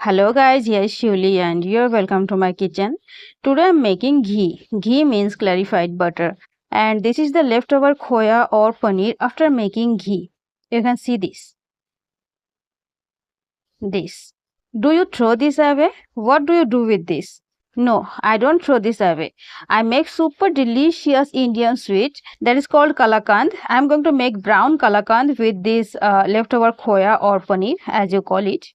Hello guys, yes Shuli and you're welcome to my kitchen. Today I'm making ghee. Ghee means clarified butter and this is the leftover khoya or paneer after making ghee. You can see this. Do you throw this away? What do you do with this? No, I don't throw this away. I make super delicious Indian sweet that is called kalakand. I'm going to make brown kalakand with this leftover khoya or paneer as you call it.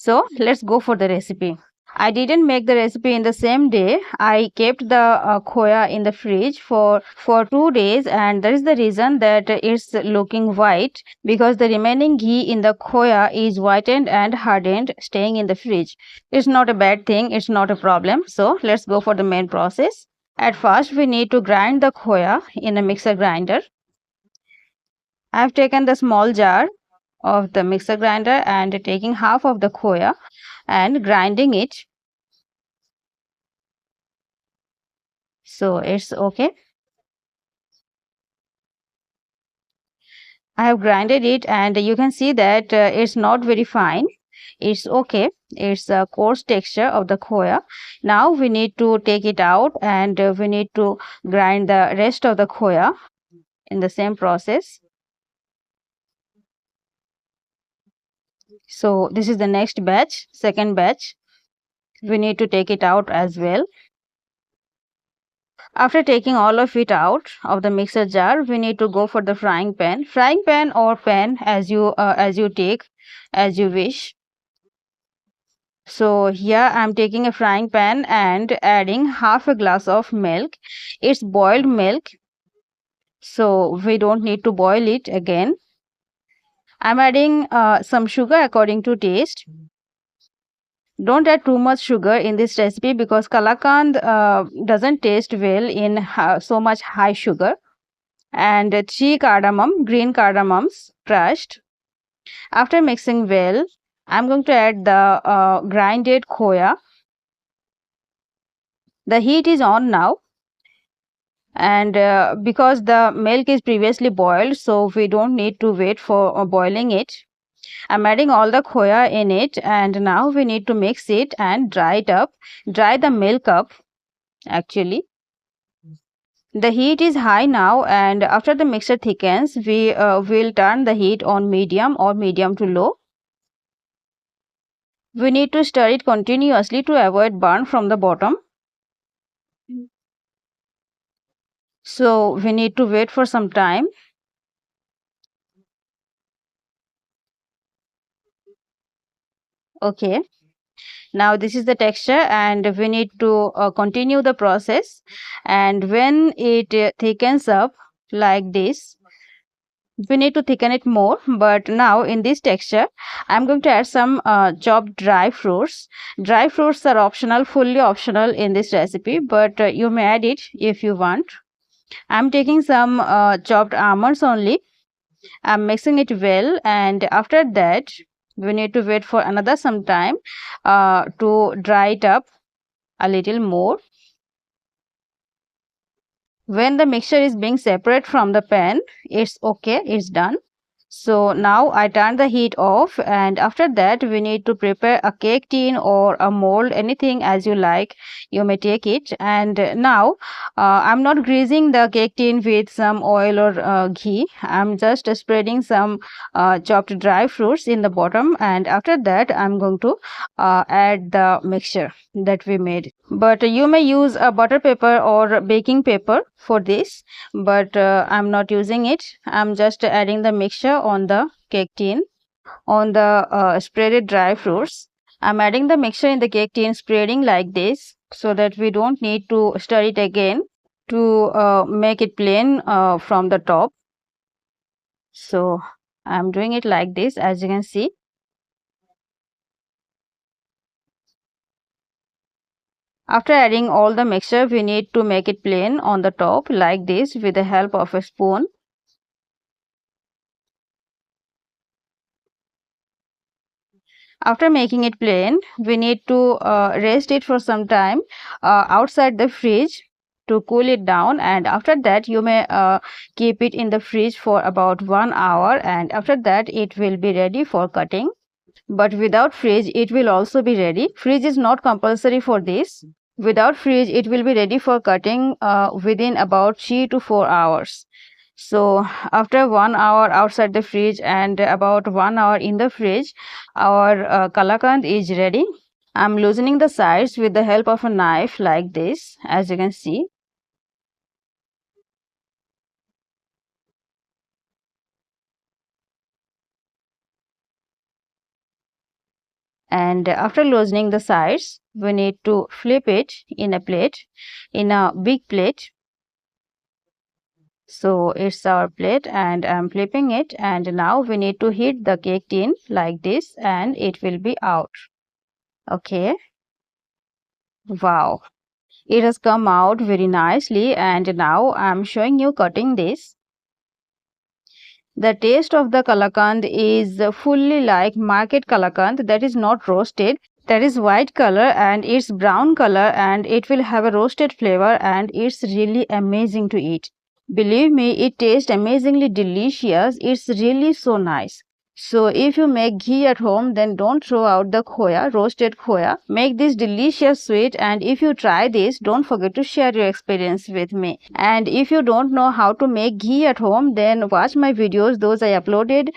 So let's go for the recipe. I didn't make the recipe in the same day. I kept the khoya in the fridge for 2 days, and that is the reason that it's looking white because the remaining ghee in the khoya is whitened and hardened staying in the fridge. It's not a bad thing, it's not a problem. So let's go for the main process. At first we need to grind the khoya in a mixer grinder. I've taken the small jar of the mixer grinder and taking half of the khoya and grinding it. So it's okay. I have grinded it and you can see that it's not very fine. It's okay. It's a coarse texture of the khoya. Now we need to take it out and we need to grind the rest of the khoya in the same process. So this is the next batch, second batch. We need to take it out as well. After taking all of it out of the mixer jar, we need to go for the frying pan or pan as you take, as you wish. So here I am taking a frying pan and adding half a glass of milk. It's boiled milk, so we don't need to boil it again. I'm adding some sugar according to taste. Don't add too much sugar in this recipe because kalakand doesn't taste well in so much high sugar. And 3 cardamom, green cardamoms crushed. After mixing well, I'm going to add the grinded khoya. The heat is on now, and because the milk is previously boiled, so we don't need to wait for boiling it. I'm adding all the khoya in it, and now we need to mix it and dry it up. Dry the milk up actually. The heat is high now, and after the mixture thickens, we will turn the heat on medium or medium to low. We need to stir it continuously to avoid burn from the bottom. So we need to wait for some time. Okay. Now this is the texture and we need to continue the process. And when it thickens up like this, we need to thicken it more. But now in this texture, I'm going to add some chopped dry fruits. Dry fruits are optional, fully optional in this recipe, but you may add it if you want. I'm taking some chopped almonds only. I'm mixing it well, and after that we need to wait for another some time to dry it up a little more. When the mixture is being separate from the pan, it's okay, it's done. So now I turn the heat off, and after that we need to prepare a cake tin or a mold, anything as you like, you may take it. And now I'm not greasing the cake tin with some oil or ghee. I'm just spreading some chopped dry fruits in the bottom, and after that I'm going to add the mixture that we made. But you may use a butter paper or baking paper for this, but I'm not using it. I'm just adding the mixture on the cake tin, on the spreaded dry fruits. I'm adding the mixture in the cake tin, spreading like this, so that we don't need to stir it again to make it plain from the top. So I'm doing it like this, as you can see. After adding all the mixture, we need to make it plain on the top like this with the help of a spoon. After making it plain, we need to rest it for some time outside the fridge to cool it down, and after that you may keep it in the fridge for about 1 hour, and after that it will be ready for cutting. but without fridge it will also be ready. Fridge is not compulsory for this. Without fridge it will be ready for cutting within about 3 to 4 hours. So after 1 hour outside the fridge and about 1 hour in the fridge, our kalakand is ready. I'm loosening the sides with the help of a knife like this, as you can see. And after loosening the sides, we need to flip it in a plate, in a big plate. So it's our plate and I'm flipping it, and now we need to heat the cake tin like this and it will be out. Okay. Wow. It has come out very nicely, and now I'm showing you cutting this. The taste of the kalakand is fully like market kalakand, that is not roasted. That is white color and it's brown color and it will have a roasted flavor and it's really amazing to eat. Believe me, it tastes amazingly delicious. It's really so nice. So if you make ghee at home, then don't throw out the khoya, roasted khoya. Make this delicious sweet, and if you try this, don't forget to share your experience with me. And if you don't know how to make ghee at home, then watch my videos. Those I uploaded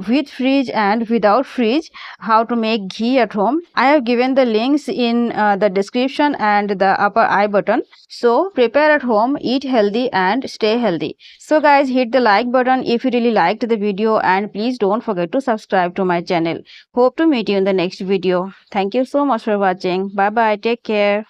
with fridge and without fridge, how to make ghee at home. I have given the links in the description and the upper I button. So prepare at home, eat healthy and stay healthy. So guys, hit the like button if you really liked the video, and please don't forget to subscribe to my channel. Hope to meet you in the next video. Thank you so much for watching. Bye bye. Take care.